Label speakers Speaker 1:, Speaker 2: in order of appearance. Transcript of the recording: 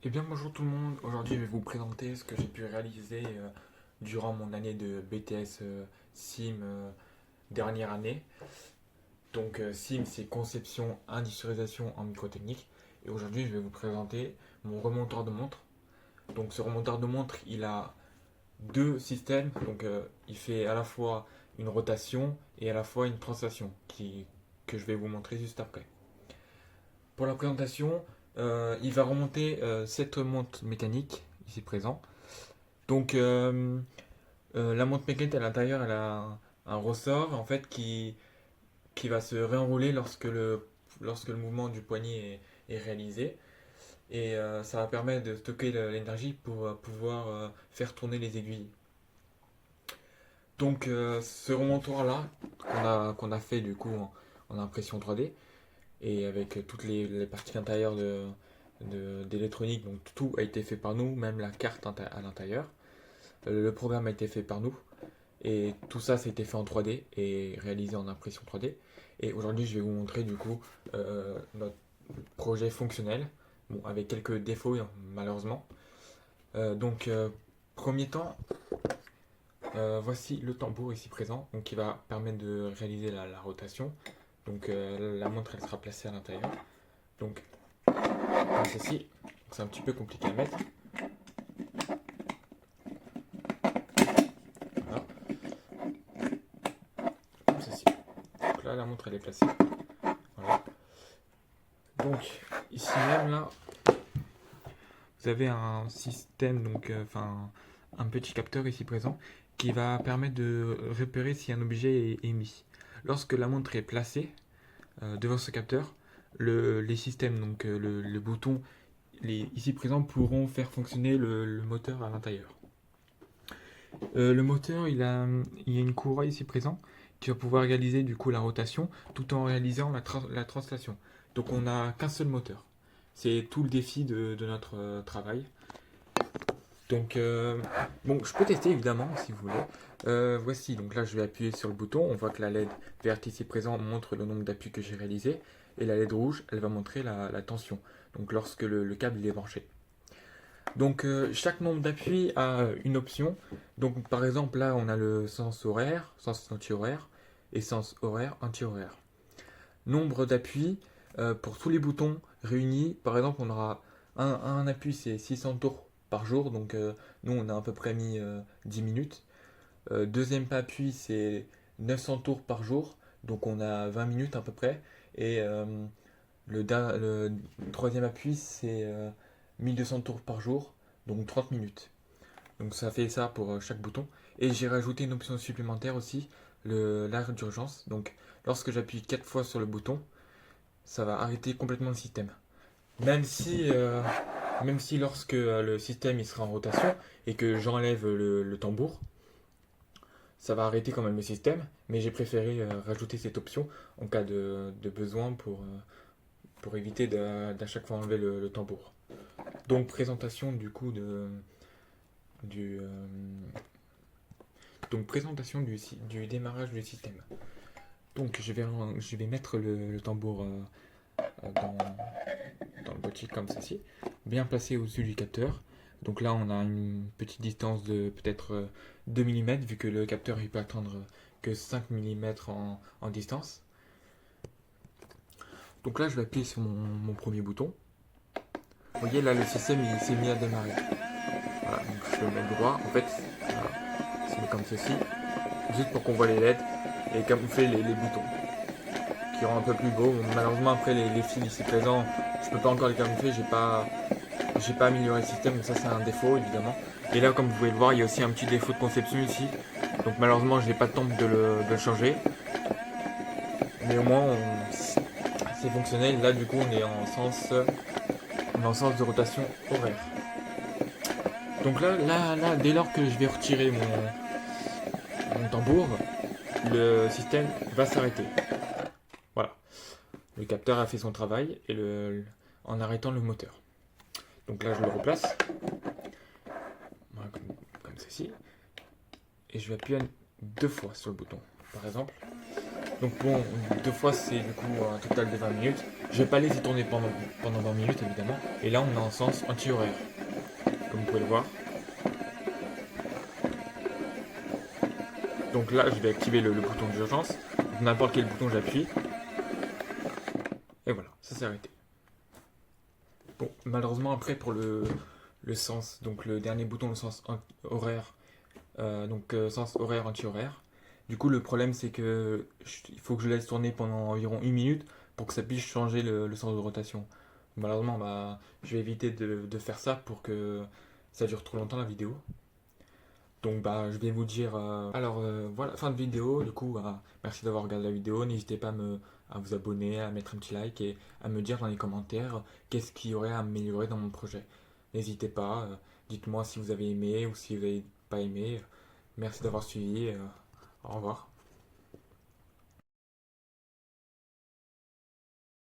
Speaker 1: Eh bien bonjour tout le monde, aujourd'hui je vais vous présenter ce que j'ai pu réaliser durant mon année de BTS SIM dernière année. Donc SIM c'est conception industrialisation en microtechnique et aujourd'hui je vais vous présenter mon remonteur de montre. Donc ce remonteur de montre il a deux systèmes, donc il fait à la fois une rotation et à la fois une translation que je vais vous montrer juste après. Pour la présentation, il va remonter 7 montres mécaniques ici présents. Donc la montre mécanique à l'intérieur, elle a un ressort en fait qui va se réenrouler lorsque le mouvement du poignet est réalisé. Et ça va permettre de stocker l'énergie pour pouvoir faire tourner les aiguilles. Donc ce remontoir là qu'on a fait du coup en impression 3D et avec toutes les parties intérieures d'électronique, donc tout a été fait par nous, même la carte à l'intérieur. Le programme a été fait par nous et tout ça, ça a été fait en 3D et réalisé en impression 3D. Et aujourd'hui, je vais vous montrer du coup notre projet fonctionnel, bon, avec quelques défauts malheureusement. Donc, premier temps, voici le tambour ici présent, donc qui va permettre de réaliser la rotation. Donc, la montre elle sera placée à l'intérieur. Donc, comme ceci, c'est un petit peu compliqué à mettre. Voilà, comme ceci. Donc là, la montre elle est placée. Voilà. Donc, ici même là, vous avez un système, donc, un petit capteur ici présent, qui va permettre de repérer si un objet est émis. Lorsque la montre est placée devant ce capteur, les systèmes, donc le bouton ici présents pourront faire fonctionner le moteur à l'intérieur. Le moteur, il y a une courroie ici présent qui va pouvoir réaliser du coup la rotation tout en réalisant la translation. Donc on n'a qu'un seul moteur. C'est tout le défi de notre travail. Donc bon, je peux tester évidemment si vous voulez. Voici, donc là je vais appuyer sur le bouton. On voit que la LED verte ici présent montre le nombre d'appuis que j'ai réalisé. Et la LED rouge, elle va montrer la tension. Donc lorsque le câble il est branché. Donc chaque nombre d'appuis a une option. Donc par exemple là on a le sens horaire, sens anti-horaire et sens horaire anti-horaire. Nombre d'appuis pour tous les boutons réunis. Par exemple on aura un appui c'est 600 tours par jour. Donc nous on a à peu près mis 10 minutes. Deuxième appui c'est 900 tours par jour. Donc on a 20 minutes à peu près. Et le troisième appui c'est 1200 tours par jour, donc 30 minutes. Donc ça fait ça pour chaque bouton. Et j'ai rajouté une option supplémentaire aussi, l'arrêt d'urgence. Donc lorsque j'appuie 4 fois sur le bouton, ça va arrêter complètement le système. Même si, même si lorsque le système il sera en rotation et que j'enlève le tambour, ça va arrêter quand même le système. Mais j'ai préféré rajouter cette option en cas de besoin pour éviter d'à chaque fois enlever le tambour. Donc présentation du coup du donc présentation du démarrage du système. Donc je vais mettre le tambour dans, dans le boîtier comme ceci, bien placé au-dessus du capteur. Donc là on a une petite distance de peut-être 2 mm vu que le capteur il peut atteindre que 5 mm en distance. Donc là je vais appuyer sur mon premier bouton. Vous voyez là le système il s'est mis à démarrer. Voilà, donc je le mets droit. En fait, voilà, c'est comme ceci, juste pour qu'on voit les LED et camoufler les boutons qui rendent un peu plus beau. Malheureusement, après les fils ici présents, je peux pas encore les camoufler, j'ai pas amélioré le système, donc ça c'est un défaut évidemment. Et là, comme vous pouvez le voir, il y a aussi un petit défaut de conception ici. Donc malheureusement, je n'ai pas de temps de le changer. Mais au moins, c'est fonctionnel. Là, du coup, on est en sens de rotation horaire. Donc là, dès lors que je vais retirer mon tambour, le système va s'arrêter. Voilà. Le capteur a fait son travail en arrêtant le moteur. Donc là, je le replace. Voilà, comme ceci. Et je vais appuyer 2 fois sur le bouton, par exemple. Donc bon, 2 fois, c'est du coup un total de 20 minutes. Je vais pas laisser tourner pendant 20 minutes évidemment. Et là on est en sens anti-horaire. Comme vous pouvez le voir. Donc là je vais activer le bouton d'urgence. N'importe quel bouton j'appuie. Et voilà, ça s'est arrêté. Bon, malheureusement après pour le sens, donc le dernier bouton, le sens horaire, sens horaire, anti-horaire. Du coup le problème c'est que il faut que je laisse tourner pendant environ 1 minute pour que ça puisse changer le sens de rotation. Malheureusement bah, je vais éviter de faire ça pour que ça dure trop longtemps la vidéo. Donc bah je vais vous dire voilà, fin de vidéo. Du coup merci d'avoir regardé la vidéo. N'hésitez pas à vous abonner, à mettre un petit like et à me dire dans les commentaires qu'est-ce qu'il y aurait à améliorer dans mon projet. N'hésitez pas, dites-moi si vous avez aimé ou si vous n'avez pas aimé. Merci d'avoir suivi. Au revoir.